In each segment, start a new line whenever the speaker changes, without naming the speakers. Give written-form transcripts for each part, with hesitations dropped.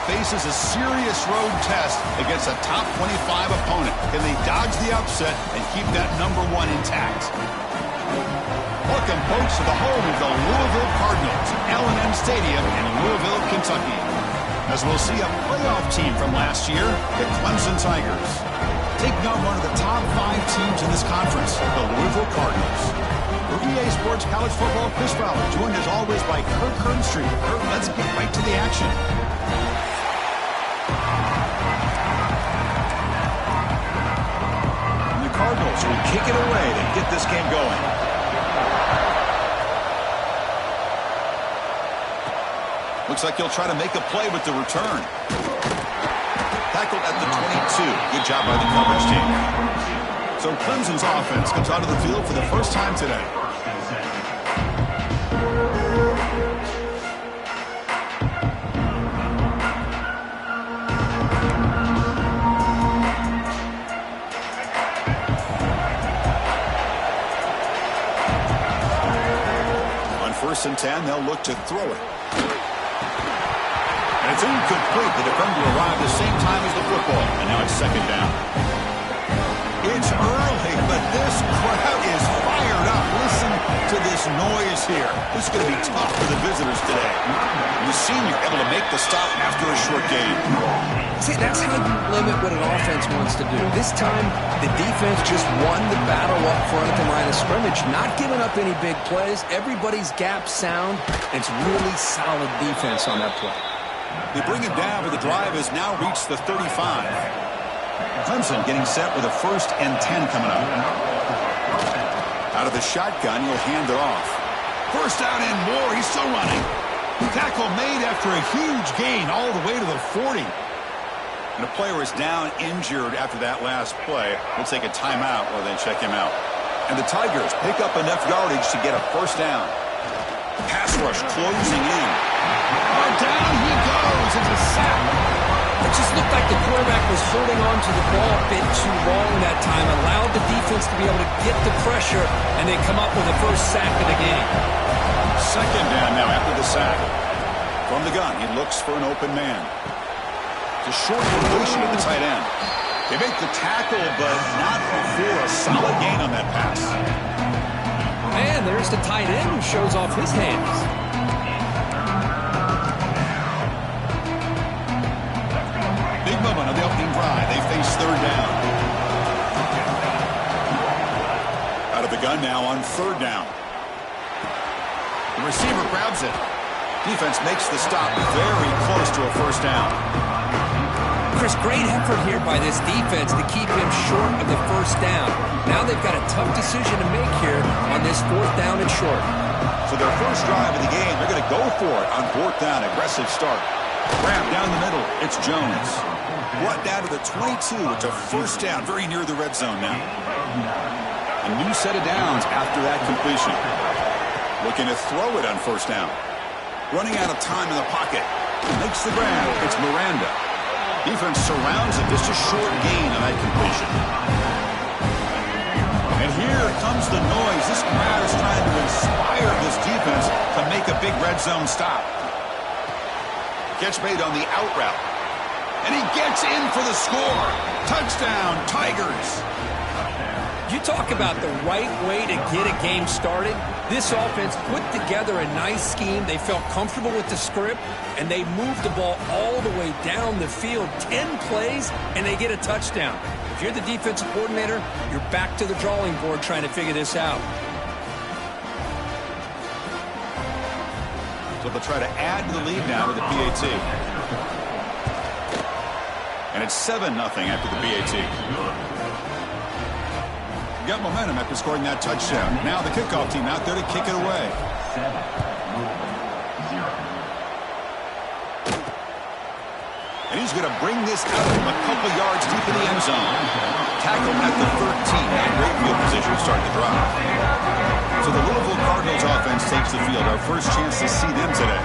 Faces a serious road test against a top 25 opponent. Can they dodge the upset and keep that number 1 intact? Welcome, folks, to the home of the Louisville Cardinals, L&M Stadium in Louisville, Kentucky. As we'll see a playoff team from last year, the Clemson Tigers, taking on one of the top 5 teams in this conference, the Louisville Cardinals. For EA Sports College Football, Chris Fowler, joined as always by Kirk Kernstreet. Kirk, let's get right to the action.
Cardinals will kick it away to get this game going.
Looks like he'll try to make a play with the return. Tackled at the 22. Good job by the coverage team. So Clemson's offense comes out of the field for the first time today. First and 10, they'll look to throw it. And it's incomplete. The defender arrived the same time as the football. And now it's second down. It's early, but this crowd is fired up. Listen to this noise here. This is going to be tough for the visitors today. And the senior able to make the stop after a short gain.
See, that's how you limit what an offense wants to do. This time, the defense just won the battle up front at the line of scrimmage, not giving up any big plays. Everybody's gap sound. It's really solid defense on that play.
They bring it down, but the drive has now reached the 35. Clemson getting set with a 1st and 10 coming up. Out of the shotgun, he'll hand it off. First down and more. He's still running. Tackle made after a huge gain all the way to the 40. And a player is down injured after that last play. We'll take a timeout while they check him out. And the Tigers pick up enough yardage to get a first down. Pass rush closing in. Oh, down he goes. It's a sack.
It just looked like the quarterback was holding on to the ball a bit too long that time, allowed the defense to be able to get the pressure, and they come up with the first sack of the game.
Second down now after the sack. From the gun, he looks for an open man. It's a short completion at the tight end. They make the tackle, but not before a solid gain on that pass.
And there's the tight end who shows off his hands.
Big moment on the opening drive. They face third down. Out of the gun now on third down. The receiver grabs it. Defense makes the stop very close to a first down.
Chris, great effort here by this defense to keep him short of the first down. Now they've got a tough decision to make here on this 4th down and short.
So their first drive of the game, they're going to go for it on 4th down. Aggressive start. Grab down the middle. It's Jones. Brought down to the 22. It's a first down, very near the red zone now. A new set of downs after that completion. Looking to throw it on first down. Running out of time in the pocket. Makes the grab. It's Miranda. Defense surrounds it. Just a short gain on that completion. And here comes the noise. This crowd is trying to inspire this defense to make a big red zone stop. Catch made on the out route. And he gets in for the score. Touchdown, Tigers.
You talk about the right way to get a game started. This offense put together a nice scheme. They felt comfortable with the script, and they moved the ball all the way down the field. 10 plays, and they get a touchdown. If you're the defensive coordinator, you're back to the drawing board trying to figure this out.
So they'll try to add to the lead now with the PAT. And it's 7-0 after the PAT. Got momentum after scoring that touchdown. Now the kickoff team out there to kick it away. And he's going to bring this out of him a couple yards deep in the end zone. Tackle at the 13. Now great field position to start the drive. So the Louisville Cardinals offense takes the field. Our first chance to see them today.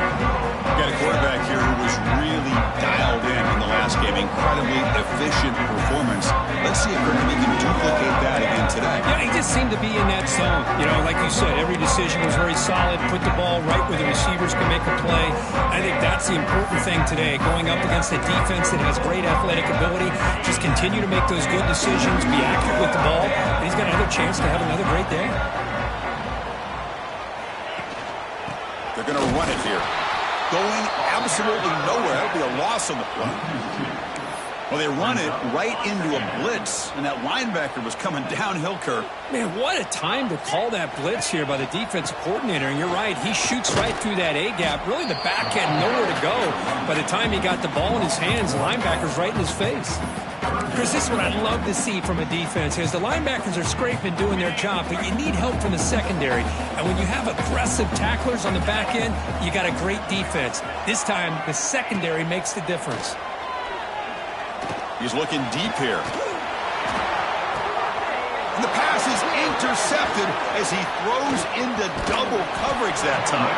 Got a quarterback here who was really dialed in the last game. Incredibly efficient performance. Let's see if he can duplicate that again today.
Yeah, he just seemed to be in that zone. You know, like you said, every decision was very solid. Put the ball right where the receivers can make a play. I think that's the important thing today. Going up against a defense that has great athletic ability. Just continue to make those good decisions. Be accurate with the ball. And he's got another chance to have another great day.
They're going to run it here. Going absolutely nowhere. That'll be a loss on the play. Well, they run it right into a blitz, and that linebacker was coming downhill, Kirk.
Man, what a time to call that blitz here by the defensive coordinator. And you're right, he shoots right through that A-gap. Really, the back had nowhere to go. By the time he got the ball in his hands, the linebacker's right in his face. Chris, this is what I'd love to see from a defense is the linebackers are scraping doing their job, but you need help from the secondary. And when you have aggressive tacklers on the back end, you got a great defense. This time, the secondary makes the difference.
He's looking deep here. And the pass is intercepted as he throws into double coverage that time.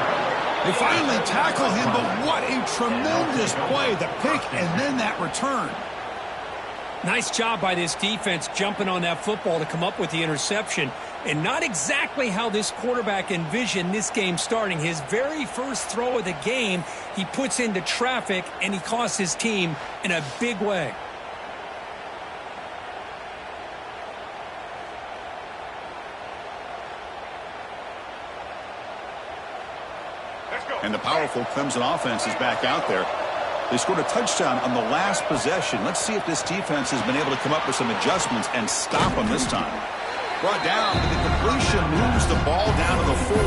They finally tackle him, but what a tremendous play. The pick and then that return.
Nice job by this defense jumping on that football to come up with the interception. And not exactly how this quarterback envisioned this game starting. His very first throw of the game, he puts into traffic, and he costs his team in a big way.
And the powerful Clemson offense is back out there. They scored a touchdown on the last possession. Let's see if this defense has been able to come up with some adjustments and stop them this time. Brought down, but the completion moves the ball down to the 4.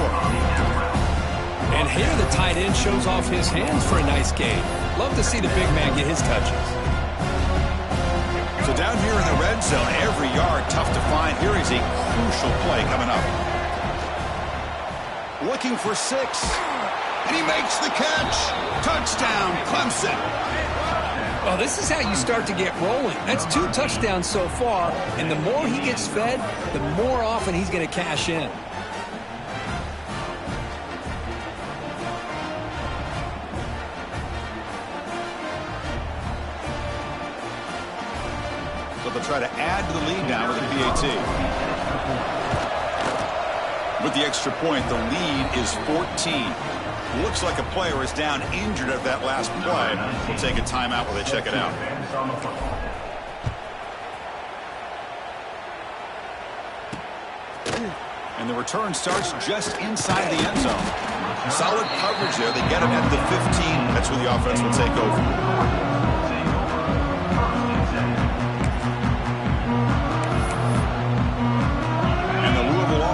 And here the tight end shows off his hands for a nice gain. Love to see the big man get his touches.
So down here in the red zone, every yard tough to find. Here is a crucial play coming up. Looking for 6. And he makes the catch. Touchdown, Clemson.
Well, this is how you start to get rolling. That's 2 touchdowns so far, and the more he gets fed, the more often he's going to cash in.
So they'll try to add to the lead now with the PAT. With the extra point, the lead is 14. Looks like a player is down injured at that last play. We'll take a timeout while they check it out. And the return starts just inside the end zone. Solid coverage there. They get him at the 15. That's where the offense will take over.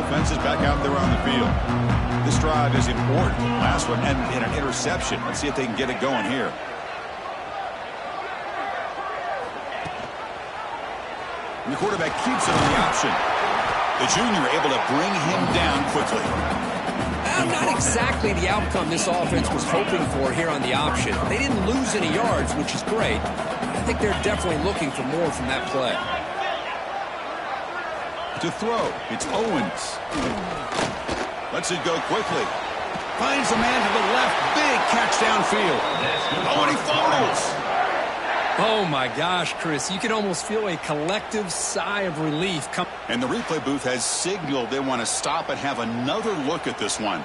Offense is back out there on the field. This drive is important. Last one ended in an interception. Let's see if they can get it going here. And the quarterback keeps it on the option. The junior able to bring him down quickly.
Not exactly the outcome this offense was hoping for here on the option. They didn't lose any yards, which is great. I think they're definitely looking for more from that play.
To throw, it's Owens. Lets it go quickly. Finds a man to the left. Big catch downfield. Oh, and he fumbles.
Oh, my gosh, Chris. You can almost feel a collective sigh of relief.
And the replay booth has signaled they want to stop and have another look at this one.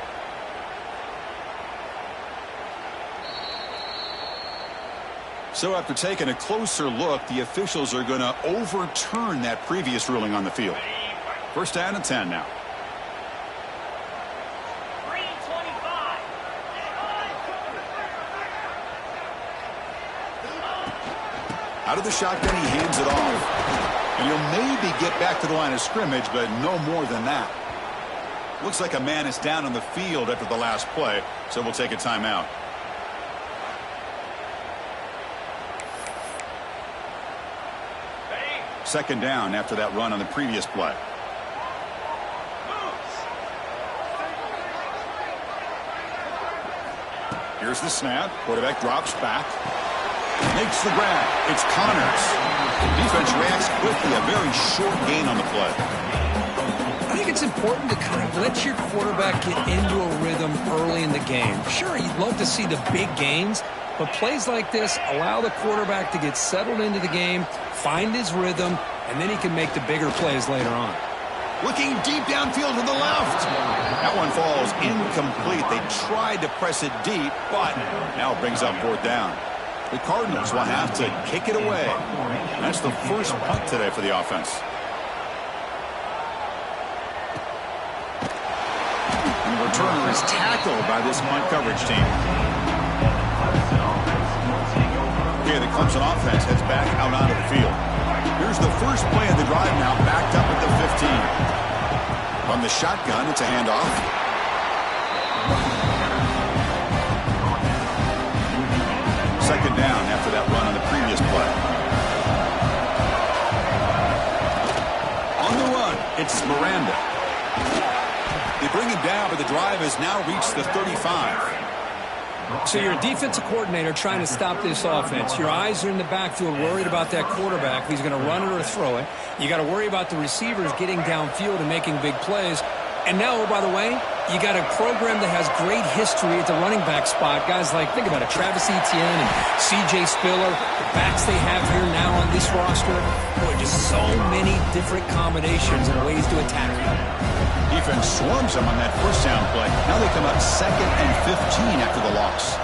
So after taking a closer look, the officials are going to overturn that previous ruling on the field. First down and 10 now. Out of the shotgun, he hands it off. And he'll maybe get back to the line of scrimmage, but no more than that. Looks like a man is down on the field after the last play, so we'll take a timeout. Second down after that run on the previous play. Here's the snap. Quarterback drops back. Makes the grab. It's Connors. Defense reacts quickly. A very short gain on the play.
I think it's important to kind of let your quarterback get into a rhythm early in the game. Sure, you'd love to see the big gains, but plays like this allow the quarterback to get settled into the game, find his rhythm, and then he can make the bigger plays later on.
Looking deep downfield to the left. That one falls incomplete. They tried to press it deep, but now it brings up fourth down. The Cardinals will have to kick it away. That's the first punt today for the offense. And the returner is tackled by this punt coverage team. Okay, the Clemson offense heads back out onto the field. Here's the first play of the drive now, backed up at the 15. From the shotgun, it's a handoff. Second down after that run on the previous play. On the run, it's Miranda. They bring him down, but the drive has now reached the 35.
So you're a defensive coordinator trying to stop this offense. Your eyes are in the backfield worried about that quarterback. He's going to run it or throw it. You got to worry about the receivers getting downfield and making big plays. And now, oh, by the way, you got a program that has great history at the running back spot. Guys like, think about it, Travis Etienne and C.J. Spiller, the backs they have here now on this roster. Boy, just so many different combinations and ways to attack them.
Defense swarms them on that first down play. Now they come up 2nd and 15 after the loss.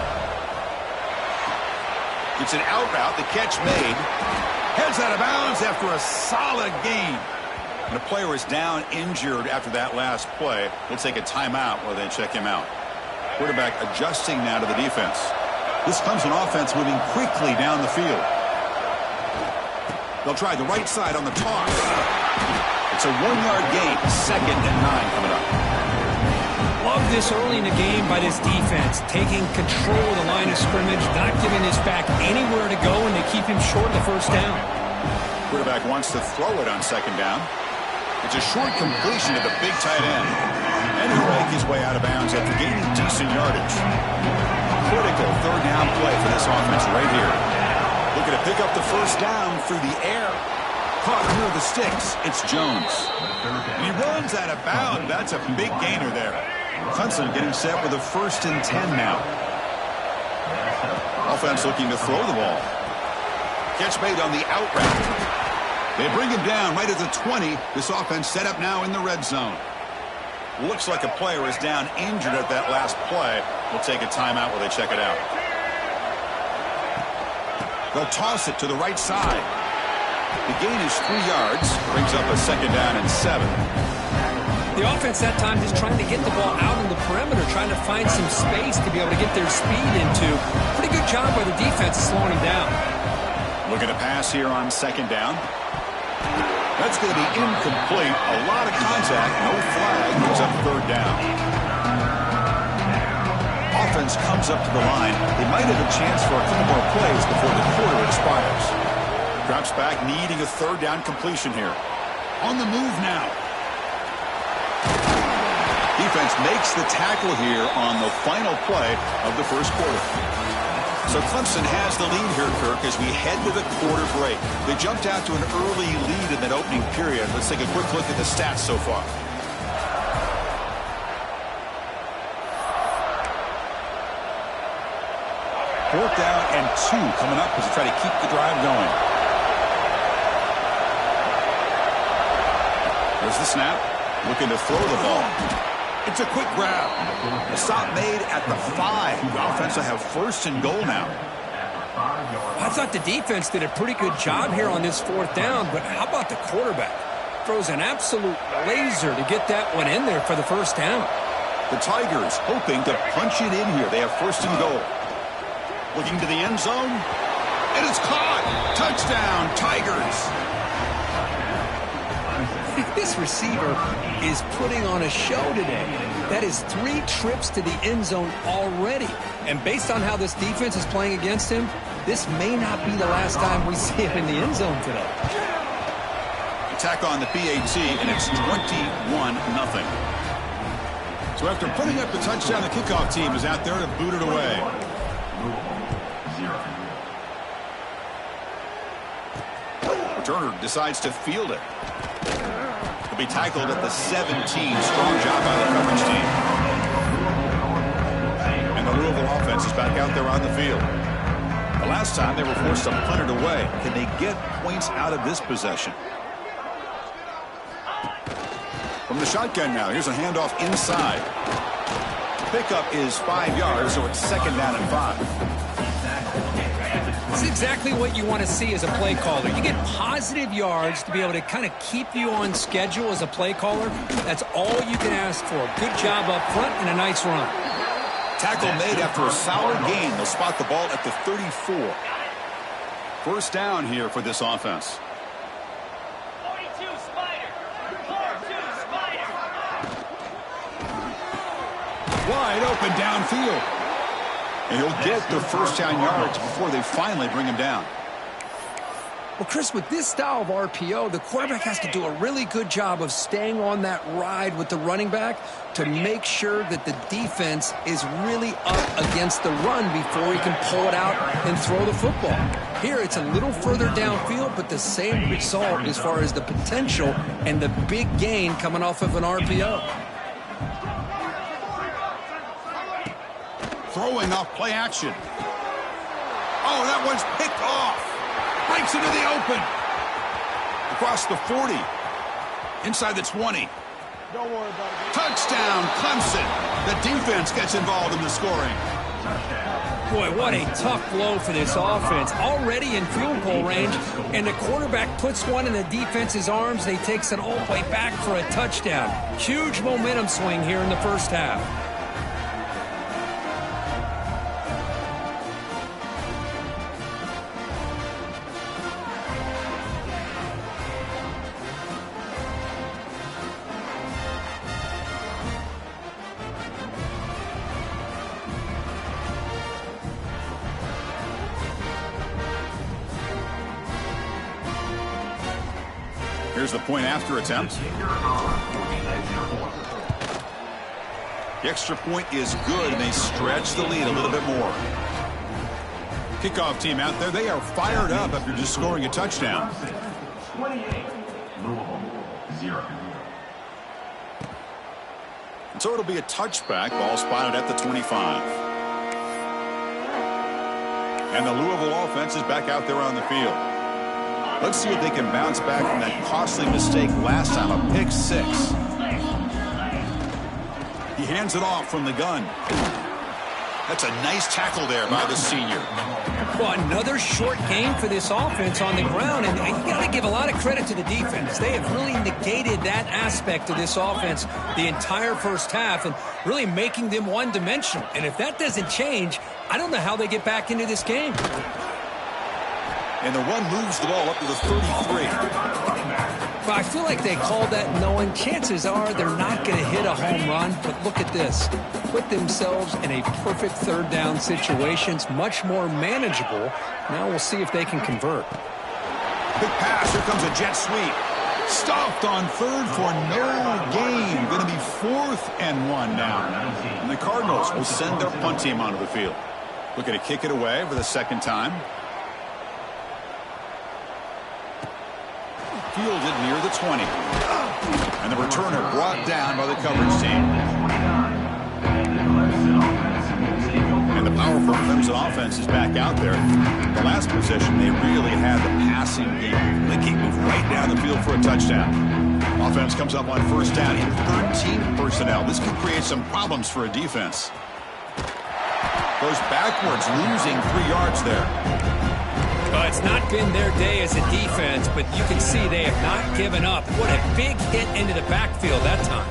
It's an out route. The catch made. Heads out of bounds after a solid gain. And the player is down injured after that last play. We'll take a timeout while they check him out. Quarterback adjusting now to the defense. This Clemson offense moving quickly down the field. They'll try the right side on the toss. It's a 1-yard gain. 2nd and 9 coming up.
Love this early in the game by this defense. Taking control of the line of scrimmage, not giving his back anywhere to go, and they keep him short of the first down.
Quarterback wants to throw it on 2nd down. It's a short completion to the big tight end. And he'll make his way out of bounds after gaining decent yardage. Critical 3rd down play for this offense right here. Looking to pick up the first down through the air. Caught near the sticks. It's Jones. And he runs out of bounds. That's a big gainer there. Clemson getting set with a 1st and 10 now. Offense looking to throw the ball. Catch made on the out route. They bring him down right at the 20. This offense set up now in the red zone. Looks like a player is down injured at that last play. We'll take a timeout while they check it out. They'll toss it to the right side. The gain is 3 yards. Brings up a 2nd down and 7.
The offense that time just trying to get the ball out on the perimeter, trying to find some space to be able to get their speed into. Pretty good job by the defense slowing him down.
Looking to pass here on 2nd down. That's going to be incomplete. A lot of contact. No flag. Brings up 3rd down. Offense comes up to the line. They might have a chance for a couple more plays before the quarter expires. Drops back, needing a 3rd down completion here. On the move now. Defense makes the tackle here on the final play of the first quarter. So Clemson has the lead here, Kirk, as we head to the quarter break. They jumped out to an early lead in that opening period. Let's take a quick look at the stats so far. Fourth down and 2 coming up as they try to keep the drive going. There's the snap. Looking to throw the ball. It's a quick grab. A stop made at the 5. The offense will have 1st and goal now.
I thought the defense did a pretty good job here on this 4th down, but how about the quarterback? Throws an absolute laser to get that one in there for the first down.
The Tigers hoping to punch it in here. They have 1st and goal. Looking to the end zone. And it's caught. Touchdown, Tigers.
This receiver is putting on a show today. That is 3 trips to the end zone already. And based on how this defense is playing against him, this may not be the last time we see him in the end zone today.
Attack on the PAT, and it's 21-0. So after putting up the touchdown, the kickoff team is out there to boot it away. Returner decides to field it. He'll be tackled at the 17. Strong job by the coverage team. And the Louisville offense is back out there on the field. The last time they were forced to punt it away. Can they get points out of this possession? From the shotgun now, here's a handoff inside. Pickup is 5 yards, so it's 2nd down and 5.
It's exactly what you want to see as a play caller. You get positive yards to be able to kind of keep you on schedule as a play caller. That's all you can ask for. Good job up front and a nice run.
Tackle made after a solid gain. They'll spot the ball at the 34. First down here for this offense.
42 Spider. 42 Spider.
Wide open downfield. And he'll get the first down yards before they finally bring him down.
Well, Chris, with this style of RPO, the quarterback has to do a really good job of staying on that ride with the running back to make sure that the defense is really up against the run before he can pull it out and throw the football. Here, it's a little further downfield, but the same result as far as the potential and the big gain coming off of an RPO.
Throwing off play action. Oh, that one's picked off. Breaks into the open. Across the 40. Inside the 20.
Don't worry about it.
Touchdown, Clemson. The defense gets involved in the scoring.
Boy, what a tough blow for this offense. Already in field goal range, and the quarterback puts one in the defense's arms, and he takes it all the way back for a touchdown. Huge momentum swing here in the first half.
Here's the point after attempt. The extra point is good, and they stretch the lead a little bit more. Kickoff team out there, they are fired up after just scoring a touchdown.
28, Louisville, 0.
And so it'll be a touchback. Ball spotted at the 25. And the Louisville offense is back out there on the field. Let's see if they can bounce back from that costly mistake last time, a pick 6. He hands it off from the gun. That's a nice tackle there by the senior.
Well, another short game for this offense on the ground, and you got to give a lot of credit to the defense. They have really negated that aspect of this offense the entire first half and really making them one-dimensional. And if that doesn't change, I don't know how they get back into this game.
And the run moves the ball up to the 33.
Well, I feel like they called that knowing chances are they're not going to hit a home run. But look at this. Put themselves in a perfect third down situation. It's much more manageable. Now we'll see if they can convert.
Big pass. Here comes a jet sweep. Stopped on third for no gain. Going to be 4th and 1 now. And the Cardinals will send their punt team onto the field. Looking to kick it away for the second time. Fielded near the 20. And the returner brought down by the coverage team. And the powerful Clemson offense is back out there. The last possession, they really had the passing game. They keep moving right down the field for a touchdown. Offense comes up on first down in 13 personnel. This could create some problems for a defense. Goes backwards, losing 3 yards there.
It's not been their day as a defense, but you can see they have not given up. What a big hit into the backfield that time.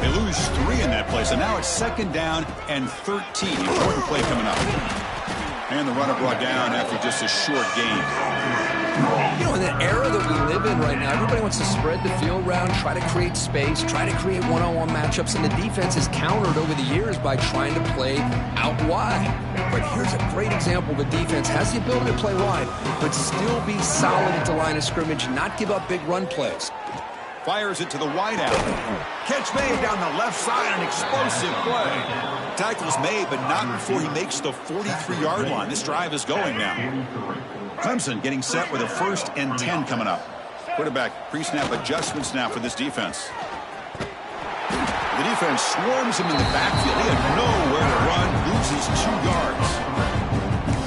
They lose 3 in that play, so now it's 2nd down and 13. Important play coming up. And the runner brought down after just a short gain.
You know, in the era that we live in right now, everybody wants to spread the field around, try to create space, try to create one-on-one matchups, and the defense has countered over the years by trying to play out wide. But here's a great example of a defense has the ability to play wide, but still be solid at the line of scrimmage, not give up big run plays.
Fires it to the wideout. Catch made down the left side, an explosive play. Tackle's made, but not before he makes the 43-yard line. This drive is going now. Clemson getting set with a 1st and 10 coming up. Quarterback pre-snap adjustments now for this defense. The defense swarms him in the backfield. He had nowhere to run, loses 2 yards.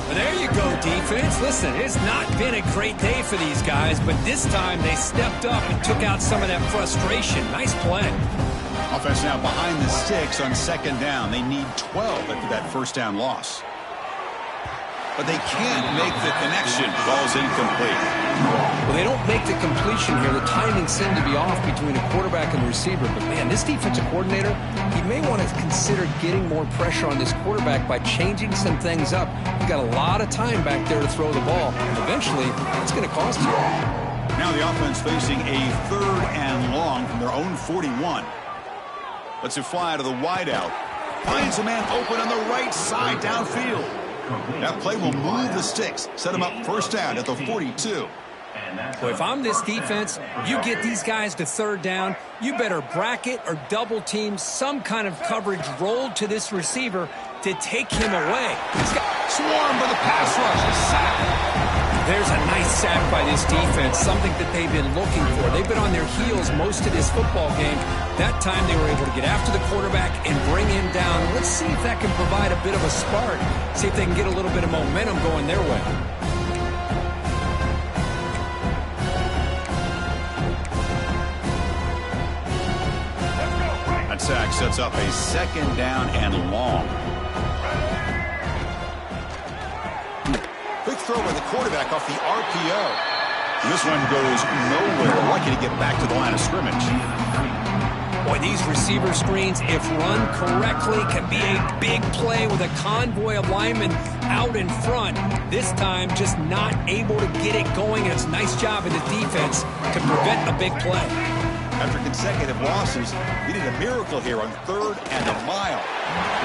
Well, there you go, defense. Listen, it's not been a great day for these guys, but this time they stepped up and took out some of that frustration. Nice play.
Offense now behind the sticks on 2nd down. They need 12 after that 1st down loss. But they can't make the connection. Ball's incomplete.
Well, they don't make the completion here. The timing seemed to be off between a quarterback and the receiver. But, man, this defensive coordinator, he may want to consider getting more pressure on this quarterback by changing some things up. He's got a lot of time back there to throw the ball. Eventually, it's going to cost you.
Now the offense facing a 3rd and long from their own 41. Lets it fly to the wideout. Finds a man open on the right side downfield. That play will move the sticks. Set him up 1st down at the 42.
Well, if I'm this defense, you get these guys to 3rd down, you better bracket or double team some kind of coverage rolled to this receiver to take him away. He's got
swarmed by the pass rush. Sack.
There's a nice sack by this defense, something that they've been looking for. They've been on their heels most of this football game. That time they were able to get after the quarterback and bring him down. Let's see if that can provide a bit of a spark. See if they can get a little bit of momentum going their way.
That sack sets up a 2nd down and long. Quick throw by the quarterback off the RPO. And this one goes nowhere. Lucky to get back to the line of scrimmage.
Boy, these receiver screens, if run correctly, can be a big play with a convoy of linemen out in front. This time, just not able to get it going. It's a nice job of the defense to prevent a big play.
After consecutive losses, he did a miracle here on 3rd and a mile.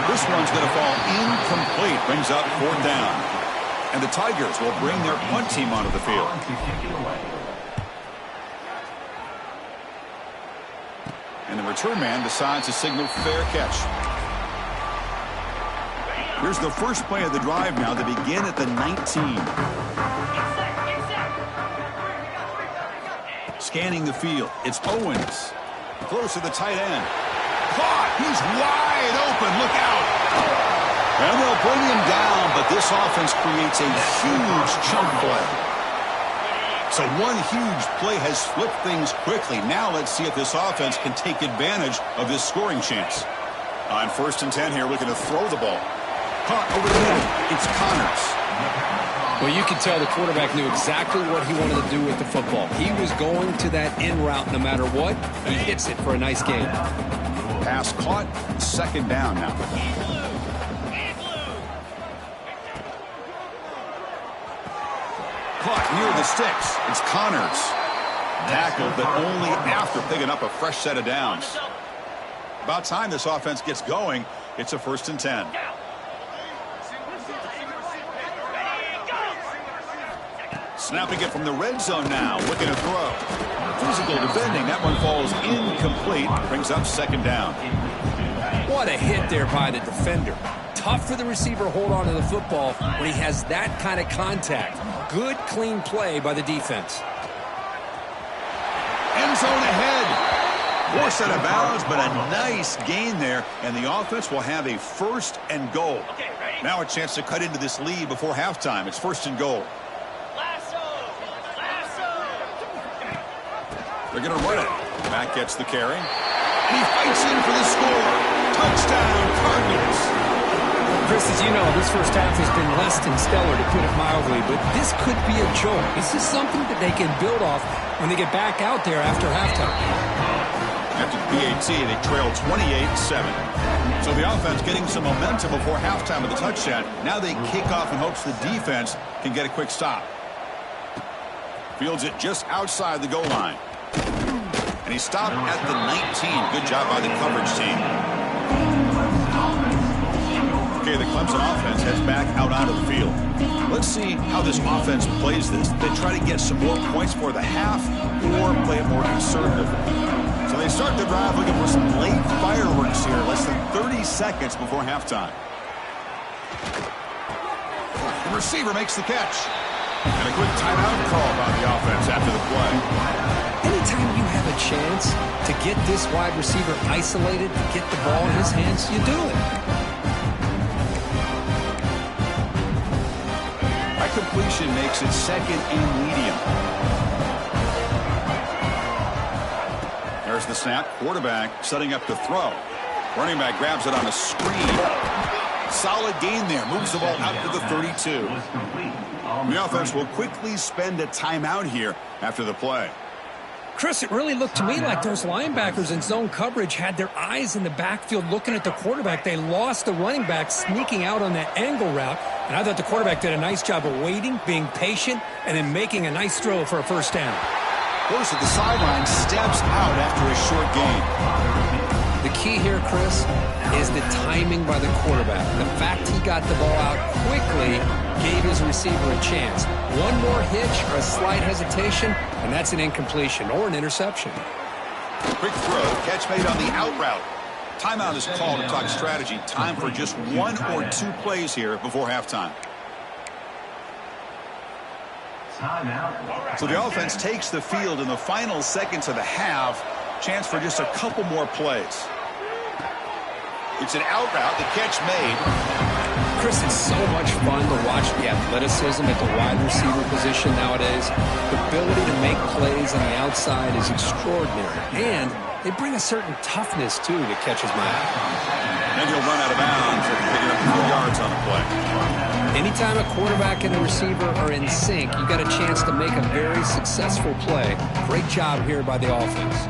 This one's going to fall incomplete. Brings up 4th down. And the Tigers will bring their punt team onto the field. And the return man decides to signal fair catch. Here's the first play of the drive now. They begin at the 19. Scanning the field. It's Owens. Close to the tight end. Caught. He's wide open. Look out. And they'll bring him down, but this offense creates a huge chunk play. So one huge play has flipped things quickly. Now let's see if this offense can take advantage of this scoring chance. On 1st and 10 here, looking to throw the ball. Caught over the middle. It's Connors.
Well, you can tell the quarterback knew exactly what he wanted to do with the football. He was going to that in route no matter what. He hits it for a nice gain.
Pass caught. 2nd down now. Caught near the sticks. It's Connors. Tackled, but only after picking up a fresh set of downs. About time this offense gets going. It's a 1st and 10. Snapping it from the red zone now. Looking to throw. Physical defending. That one falls incomplete. Brings up 2nd down.
What a hit there by the defender. Tough for the receiver to hold on to the football when he has that kind of contact. Good, clean play by the defense.
End zone ahead. Forced out of bounds, but a nice gain there. And the offense will have a 1st and goal. Now a chance to cut into this lead before halftime. It's 1st and goal. They're going to run it. Matt gets the carry. And he fights in for the score. Touchdown, Cardinals.
Chris, as you know, this first half has been less than stellar, to put it mildly, but this could be a jolt. This is something that they can build off when they get back out there after halftime.
After the PAT, they trail 28-7. So the offense getting some momentum before halftime with the touchdown. Now they kick off in hopes the defense can get a quick stop. Fields it just outside the goal line. And he stopped at the 19. Good job by the coverage team. Okay, the Clemson offense heads back out onto the field. Let's see how this offense plays this. They try to get some more points for the half or play it more conservative. drive looking for some late fireworks here. Less than 30 seconds before halftime. The receiver makes the catch. And a quick timeout call by the offense after the play.
Anytime you have a chance to get this wide receiver isolated, to get the ball in his hands, you do it.
That completion makes it second and medium. There's the snap. Quarterback setting up the throw. Running back grabs it on a screen. Solid gain there. Moves the ball out to the 32. The offense will quickly spend a timeout here after the play.
Chris, it really looked to me like those linebackers in zone coverage had their eyes in the backfield looking at the quarterback. They lost the running back sneaking out on that angle route. And I thought the quarterback did a nice job of waiting, being patient, and then making a nice throw for a first down.
Goes to the sideline, steps out after a short gain.
The key here, Chris, is the timing by the quarterback. The fact he got the ball out quickly gave his receiver a chance. One more hitch or a slight hesitation, and that's an incompletion or an interception.
Quick throw, catch made on the out route. Timeout is called to talk strategy. Time for just one or two plays here before halftime. So the offense takes the field in the final seconds of the half. Chance for just a couple more plays. It's an out route, the catch made.
Chris, it's so much fun to watch the athleticism at the wide receiver position nowadays. The ability to make plays on the outside is extraordinary. And they bring a certain toughness, too, that catches my eye.
And he'll run out of bounds after picking up 4 yards on the play.
Anytime a quarterback and a receiver are in sync, you got a chance to make a very successful play. Great job here by the offense.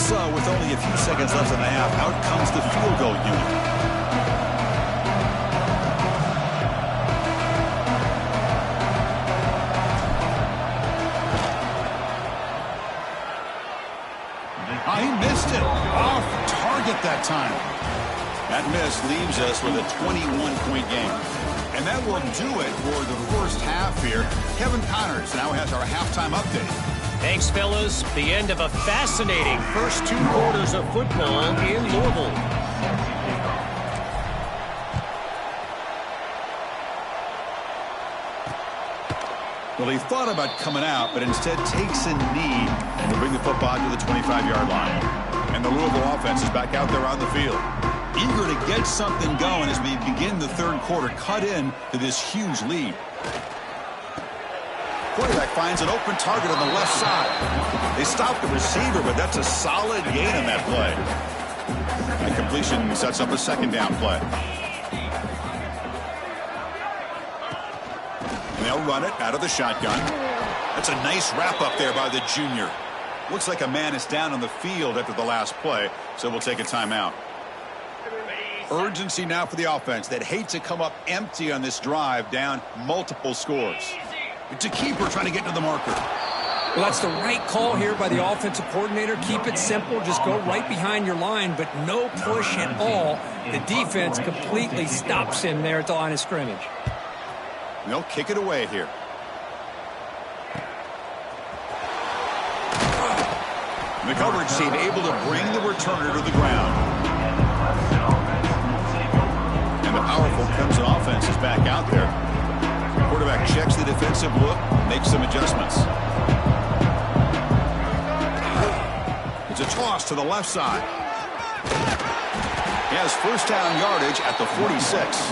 So, with only a few seconds left in the half, out comes the field goal unit. He missed it. Off target that time. That miss leaves us with a 21-point game. And that will do it for the first half here. Kevin Connors now has our halftime update.
Thanks, fellas. The end of a fascinating first 2 quarters of football in Louisville.
Well, he thought about coming out, but instead takes a knee to bring the football to the 25-yard line. And the Louisville offense is back out there on the field. Eager to get something going as we begin the third quarter, cut in to this huge lead. Quarterback finds an open target on the left side. They stop the receiver, but that's a solid gain on that play. And completion sets up a second down play. And they'll run it out of the shotgun. That's a nice wrap up there by the junior. Looks like a man is down on the field after the last play, so we'll take a timeout. Urgency now for the offense that hate to come up empty on this drive, down multiple scores. It's a keeper trying to get to the marker.
Well, that's the right call here by the offensive coordinator. Keep it simple. Just go right behind your line, but no push at all. The defense completely stops him there at the line of scrimmage.
They'll kick it away here. The coverage team able to bring the returner to the ground. And the powerful Clemson offense is back out there. The quarterback checks the defensive look, makes some adjustments. It's a toss to the left side. He has first down yardage at the 46.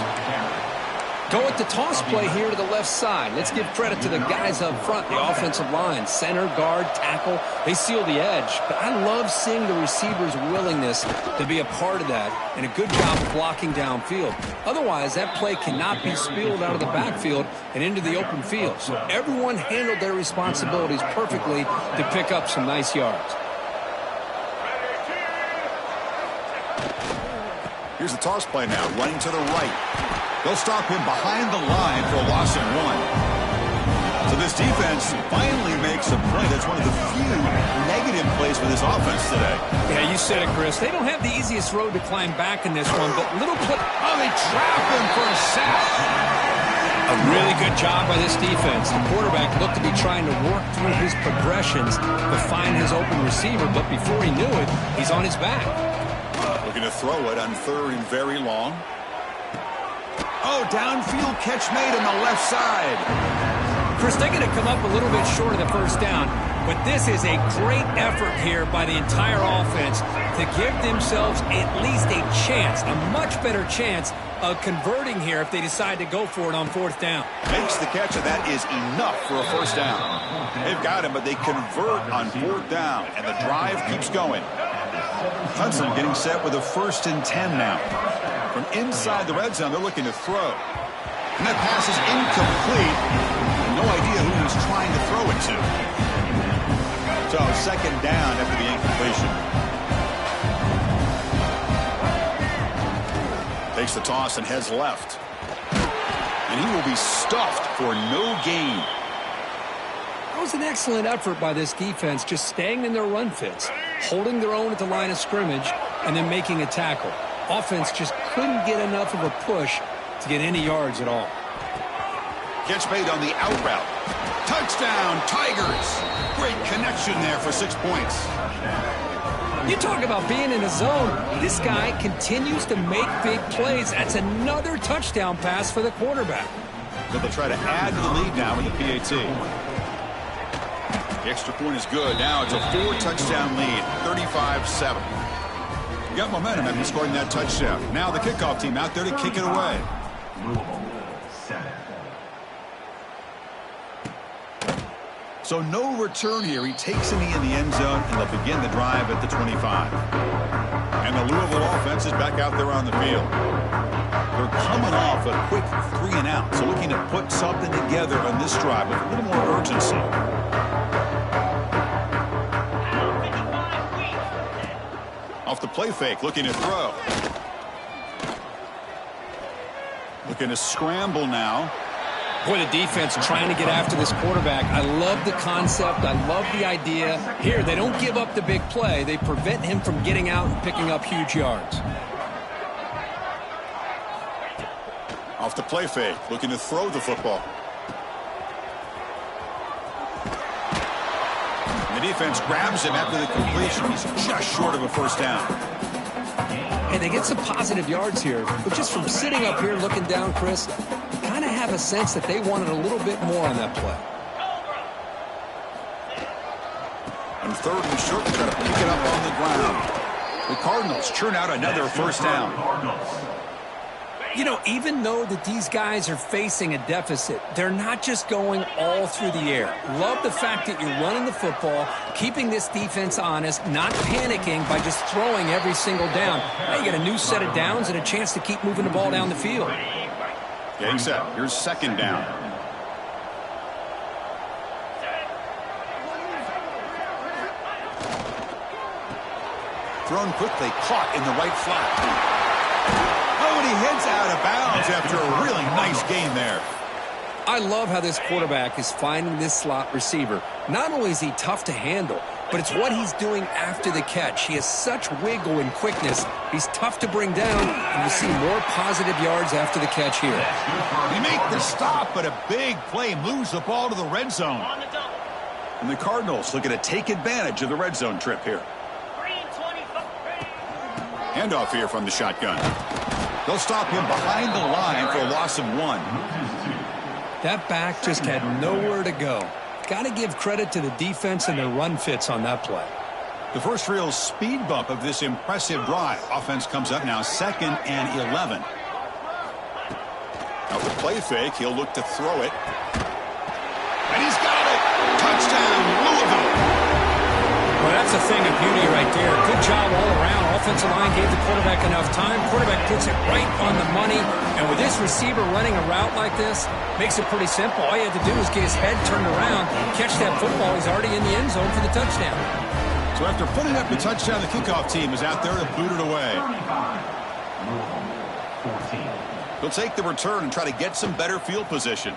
Go with the toss play here to the left side. Let's give credit to the guys up front, the offensive line, center, guard, tackle. They seal the edge. But I love seeing the receiver's willingness to be a part of that and a good job of blocking downfield. Otherwise, that play cannot be spilled out of the backfield and into the open field. So everyone handled their responsibilities perfectly to pick up some nice yards.
Here's the toss play now, running to the right. They'll stop him behind the line for a loss of 1. So this defense finally makes a play. That's one of the few negative plays for this offense today.
Yeah, you said it, Chris. They don't have the easiest road to climb back in this one, but little play.
Oh, they trap him for a sack.
A really good job by this defense. The quarterback looked to be trying to work through his progressions to find his open receiver, but before he knew it, he's on his back.
Looking to throw it on 3rd and very long. Oh, downfield catch made on the left side.
Chris, they're going to come up a little bit short of the first down, but this is a great effort here by the entire offense to give themselves at least a chance, a much better chance of converting here if they decide to go for it on 4th down.
Makes the catch, and that is enough for a first down. They've got him, but they convert on 4th down, and the drive keeps going. Clemson getting set with a 1st and 10 now. From inside the red zone, they're looking to throw. And that pass is incomplete. No idea who he's trying to throw it to. So 2nd down after the incompletion. Takes the toss and heads left. And he will be stuffed for no gain.
That was an excellent effort by this defense, just staying in their run fits, holding their own at the line of scrimmage, and then making a tackle. Offense just couldn't get enough of a push to get any yards at all.
Catch made on the out route. Touchdown, Tigers. Great connection there for 6 points.
You talk about being in a zone. This guy continues to make big plays. That's another touchdown pass for the quarterback.
So they'll try to add to the lead now with the PAT. The extra point is good. Now it's a 4-touchdown lead, 35-7. Got momentum after scoring that touchdown. Now the kickoff team out there to kick it away. So no return here. He takes a knee in the end zone, and they'll begin the drive at the 25. And the Louisville offense is back out there on the field. They're coming off a quick 3-and-out, so looking to put something together on this drive with a little more urgency. Off the play fake, looking to throw. Looking to scramble now.
Boy, the defense trying to get after this quarterback. I love the concept. I love the idea. Here, they don't give up the big play. They prevent him from getting out and picking up huge yards.
Off the play fake, looking to throw the football. The defense grabs him after the completion. He's just short of a first down.
And they get some positive yards here. But just from sitting up here looking down, Chris, you kind of have a sense that they wanted a little bit more on that play.
On 3rd and short, try to pick it up on the ground. The Cardinals churn out another first down.
You know, even though that these guys are facing a deficit, they're not just going all through the air. Love the fact that you're running the football, keeping this defense honest, not panicking by just throwing every single down. Now you got a new set of downs and a chance to keep moving the ball down the field.
Getting set. Here's 2nd down. Thrown quickly, caught in the right flat. Oh, and he heads out of bounds after a really nice gain there.
I love how this quarterback is finding this slot receiver. Not only is he tough to handle, but it's what he's doing after the catch. He has such wiggle and quickness. He's tough to bring down, and you see more positive yards after the catch here.
They make the stop, but a big play moves the ball to the red zone. And the Cardinals looking to take advantage of the red zone trip here. Handoff here from the shotgun. They'll stop him behind the line for a loss of 1.
That back just had nowhere to go. Got to give credit to the defense and their run fits on that play.
The first real speed bump of this impressive drive. Offense comes up now 2nd and 11. Now the play fake, he'll look to throw it. And he's got it! Touchdown, Louisville!
Well, that's a thing of beauty right there. Good job all around. Offensive line gave the quarterback enough time. Quarterback puts it right on the money. And with this receiver running a route like this, makes it pretty simple. All you have to do is get his head turned around, catch that football. He's already in the end zone for the touchdown.
So after putting up the touchdown, the kickoff team is out there to boot it away. They'll take the return and try to get some better field position.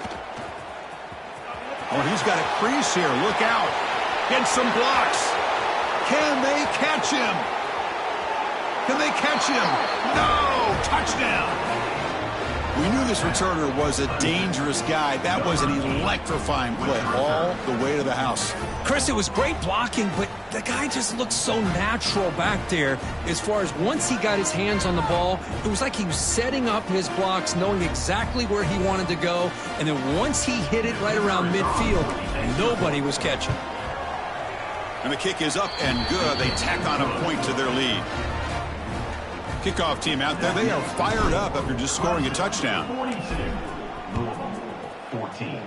Oh, he's got a crease here. Look out. Get some blocks. Can they catch him? Can they catch him? No! Touchdown! We knew this returner was a dangerous guy. That was an electrifying play all the way to the house.
Chris, it was great blocking, but the guy just looked so natural back there as far as once he got his hands on the ball, it was like he was setting up his blocks, knowing exactly where he wanted to go, and then once he hit it right around midfield, nobody was catching.
And the kick is up and good. They tack on a point to their lead. Kickoff team out there, they are fired up after just scoring a touchdown.
14.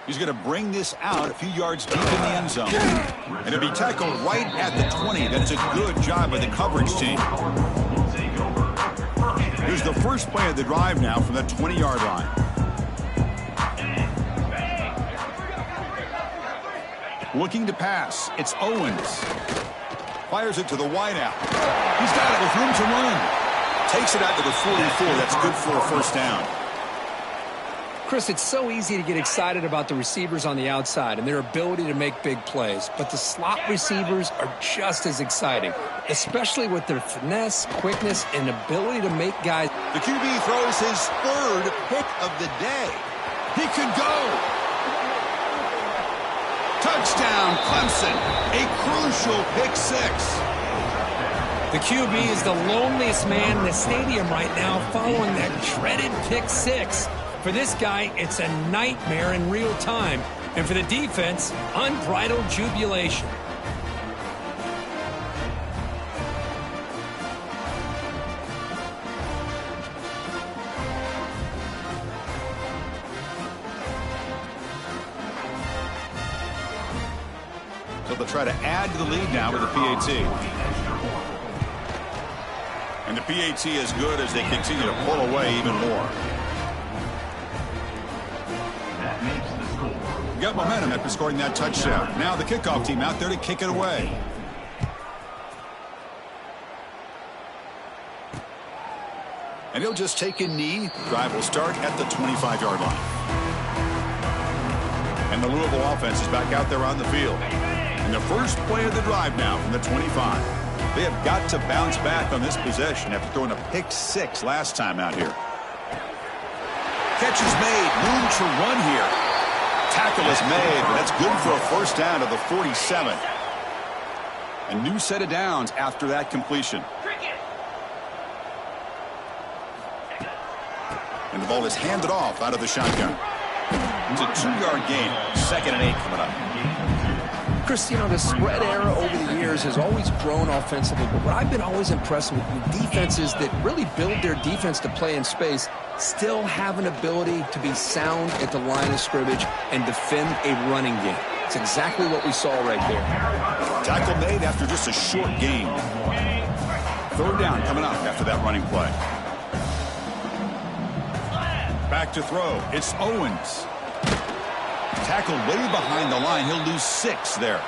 He's going to bring this out a few yards deep in the end zone. And it'll be tackled right at the 20. That's a good job by the coverage team. Here's the first play of the drive now from the 20-yard line. Looking to pass. It's Owens. Fires it to the wideout. He's got it with room to run. Takes it out to the 44. That's good for a first down.
Chris, it's so easy to get excited about the receivers on the outside and their ability to make big plays, but the slot receivers are just as exciting, especially with their finesse, quickness, and ability to make guys.
The QB throws his third pick of the day. He could go. Touchdown, Clemson. A crucial pick six.
The QB is the loneliest man in the stadium right now following that dreaded pick six. For this guy, it's a nightmare in real time. And for the defense, unbridled jubilation.
So they'll try to add to the lead now with the PAT. And the PAT is good as they continue to pull away even more. Got momentum after scoring that touchdown. Now the kickoff team out there to kick it away. And he'll just take a knee. Drive will start at the 25-yard line. And the Louisville offense is back out there on the field. And the first play of the drive now from the 25. They have got to bounce back on this possession after throwing a pick six last time out here. Catch is made. Room to run here. Tackle is made, but that's good for a first down to the 47. A new set of downs after that completion. And the ball is handed off out of the shotgun. It's a 2-yard gain. 2nd and 8 coming up.
Chris, you know, the spread era over the years has always grown offensively, but what I've been always impressed with defenses that really build their defense to play in space still have an ability to be sound at the line of scrimmage and defend a running game. It's exactly what we saw right there.
Tackle made after just a short gain. 3rd down coming up after that running play. Back to throw. It's Owens. Tackled way behind the line. He'll lose 6 there.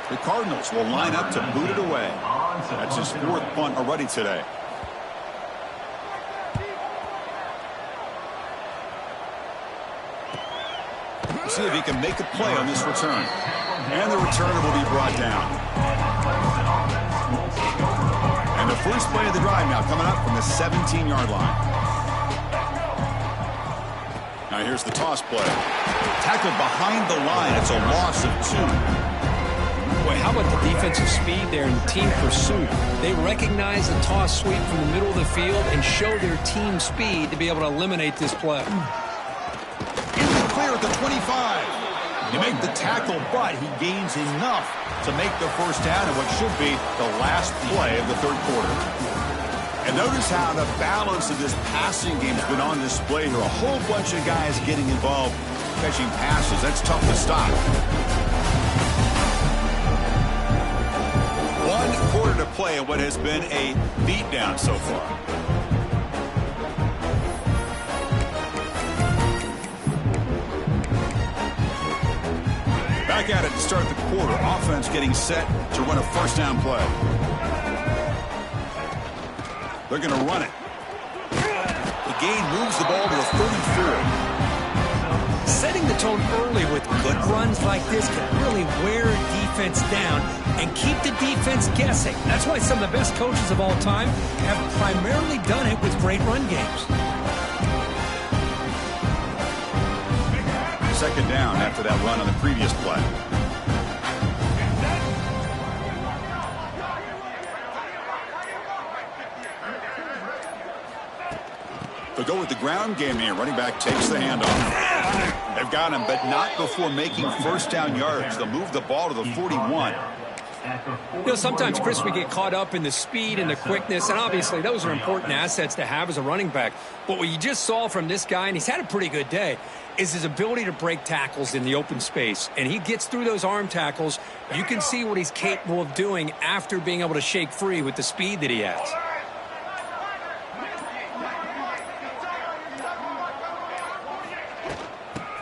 The Cardinals will line up to boot it away. That's his 4th punt already today. Let's see if he can make a play on this return. And the returner will be brought down. And the first play of the drive now coming up from the 17-yard line. Now here's the toss play. Tackled behind the line. It's a loss of 2.
Boy, how about the defensive speed there in team pursuit? They recognize the toss sweep from the middle of the field and show their team speed to be able to eliminate this play.
Clear at the 25. You make the tackle, but he gains enough to make the first down in what should be the last play of the 3rd quarter. And notice how the balance of this passing game has been on display here. A whole bunch of guys getting involved, catching passes. That's tough to stop. 1 quarter to play in what has been a beatdown so far. Back at it to start the quarter. Offense getting set to run a first down play. They're going to run it. The gain moves the ball to the 34.
Setting the tone early with good runs like this can really wear a defense down and keep the defense guessing. That's why some of the best coaches of all time have primarily done it with great run games.
Second down after that run on the previous play. They'll go with the ground game here. Running back takes the handoff. They've got him, but not before making first down yards. They'll move the ball to the 41.
You know, sometimes, Chris, we get caught up in the speed and the quickness, and obviously those are important assets to have as a running back. But what you just saw from this guy, and he's had a pretty good day, is his ability to break tackles in the open space. And he gets through those arm tackles. You can see what he's capable of doing after being able to shake free with the speed that he has.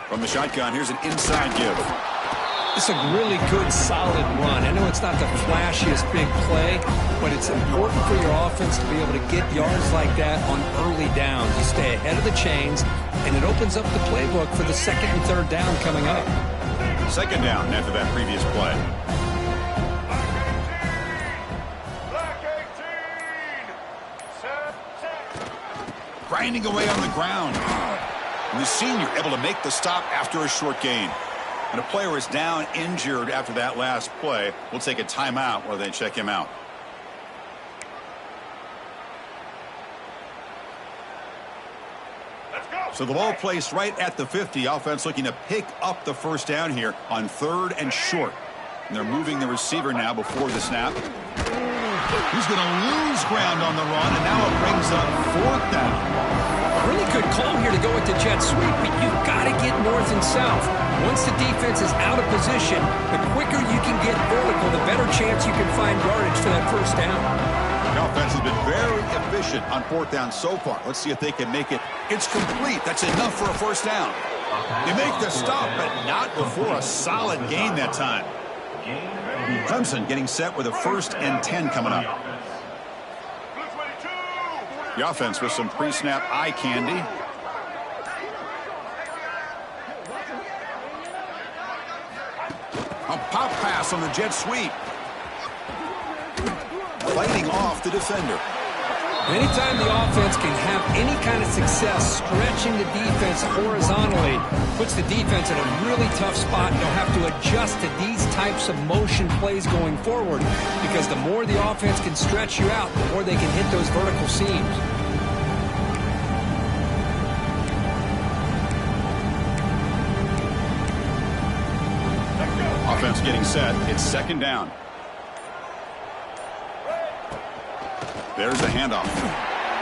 From the shotgun, here's an inside give.
It's a really good, solid run. I know it's not the flashiest big play, but it's important for your offense to be able to get yards like that on early downs. You stay ahead of the chains, and it opens up the playbook for the second and third down coming up.
Second down after that previous play. Grinding away on the ground. And the senior able to make the stop after a short gain. And a player is down injured after that last play. We'll take a timeout while they check him out. So the ball placed right at the 50. Offense looking to pick up the first down here on third and short. And they're moving the receiver now before the snap. He's going to lose ground on the run, and now it brings up fourth down.
A really good call here to go with the jet sweep, but you've got to get north and south. Once the defense is out of position, the quicker you can get vertical, the better chance you can find yardage for that first down.
The offense has been very efficient on fourth down so far. Let's see if they can make it. It's complete. That's enough for a first down. They make the stop, but not before a solid gain that time. Clemson getting set with a 1st and 10 coming up. The offense with some pre-snap eye candy. A pop pass on the jet sweep. Fighting off the defender.
Anytime the offense can have any kind of success stretching the defense horizontally, puts the defense in a really tough spot. They'll have to adjust to these types of motion plays going forward, because the more the offense can stretch you out, the more they can hit those vertical seams.
Offense getting set. It's second down. There's the handoff.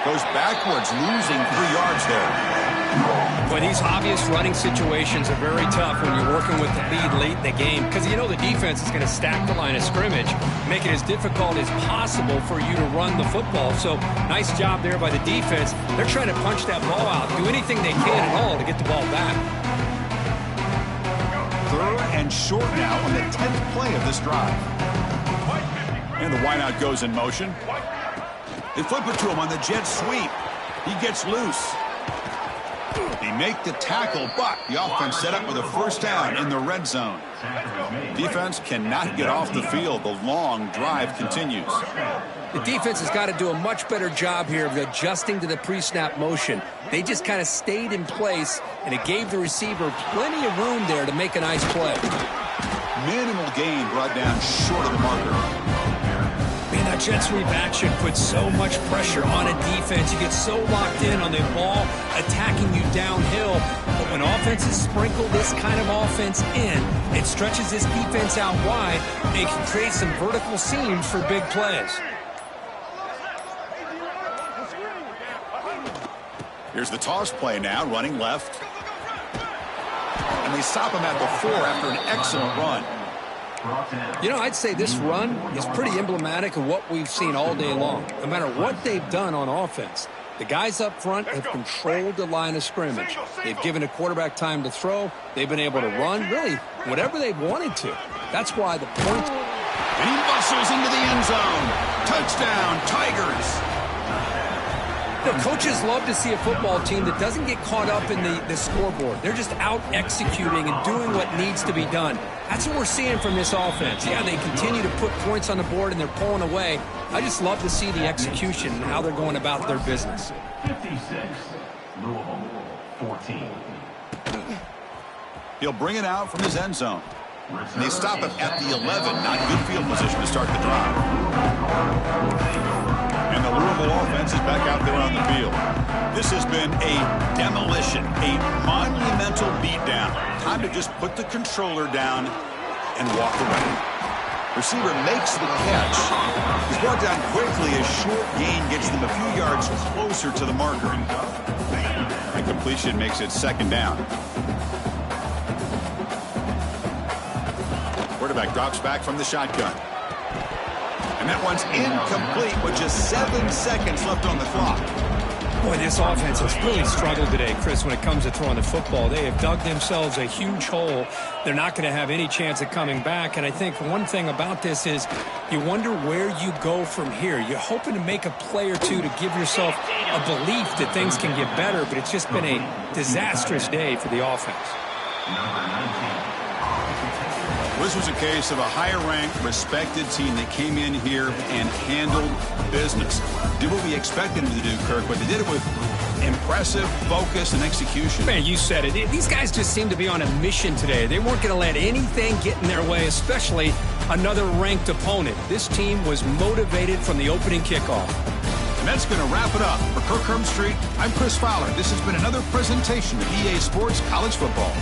Goes backwards, losing 3 yards there.
But these obvious running situations are very tough when you're working with the lead late in the game, because you know the defense is going to stack the line of scrimmage, make it as difficult as possible for you to run the football. So nice job there by the defense. They're trying to punch that ball out, do anything they can at all to get the ball back.
Third and short now on the 10th play of this drive. And the wideout goes in motion. They flip it to him on the jet sweep. He gets loose. They make the tackle, but the offense set up with a first down in the red zone. Defense cannot get off the field. The long drive continues.
The defense has got to do a much better job here of adjusting to the pre-snap motion. They just kind of stayed in place, and it gave the receiver plenty of room there to make a nice play.
Minimal gain brought down short of the marker.
Man, that jet sweep action puts so much pressure on a defense. You get so locked in on the ball attacking you downhill. But when offenses sprinkle this kind of offense in, it stretches this defense out wide. It can create some vertical seams for big plays.
Here's the toss play now, running left. And they stop him at the 4 after an excellent run.
You know, I'd say this run is pretty emblematic of what we've seen all day long. No matter what they've done on offense, the guys up front have controlled the line of scrimmage. They've given a quarterback time to throw. They've been able to run, really, whatever they've wanted to. That's why the points...
And he muscles into the end zone. Touchdown, Tigers.
You know, coaches love to see a football team that doesn't get caught up in the scoreboard. They're just out executing and doing what needs to be done. That's what we're seeing from this offense. Yeah, they continue to put points on the board and they're pulling away. I just love to see the execution and how they're going about their business.
56, Louisville, 14.
He'll bring it out from his end zone. And they stop it at the 11. Not good field position to start the drive. And the Louisville offense is back out there on the field. This has been a demolition, a monumental beatdown. Time to just put the controller down and walk away. Receiver makes the catch. He's brought down quickly. A short gain gets them a few yards closer to the marker. The completion makes it second down. Quarterback drops back from the shotgun. And that one's incomplete with just 7 seconds left on the clock.
Boy, this offense has really struggled today, Chris, when it comes to throwing the football. They have dug themselves a huge hole. They're not going to have any chance of coming back. And I think one thing about this is you wonder where you go from here. You're hoping to make a play or two to give yourself a belief that things can get better, but it's just been a disastrous day for the offense.
This was a case of a higher-ranked, respected team that came in here and handled business. Did what we expected them to do, Kirk, but they did it with impressive focus and execution.
Man, you said it. These guys just seem to be on a mission today. They weren't going to let anything get in their way, especially another ranked opponent. This team was motivated from the opening kickoff.
And that's going to wrap it up. For Kirk Hermstreet, I'm Chris Fowler. This has been another presentation of EA Sports College Football.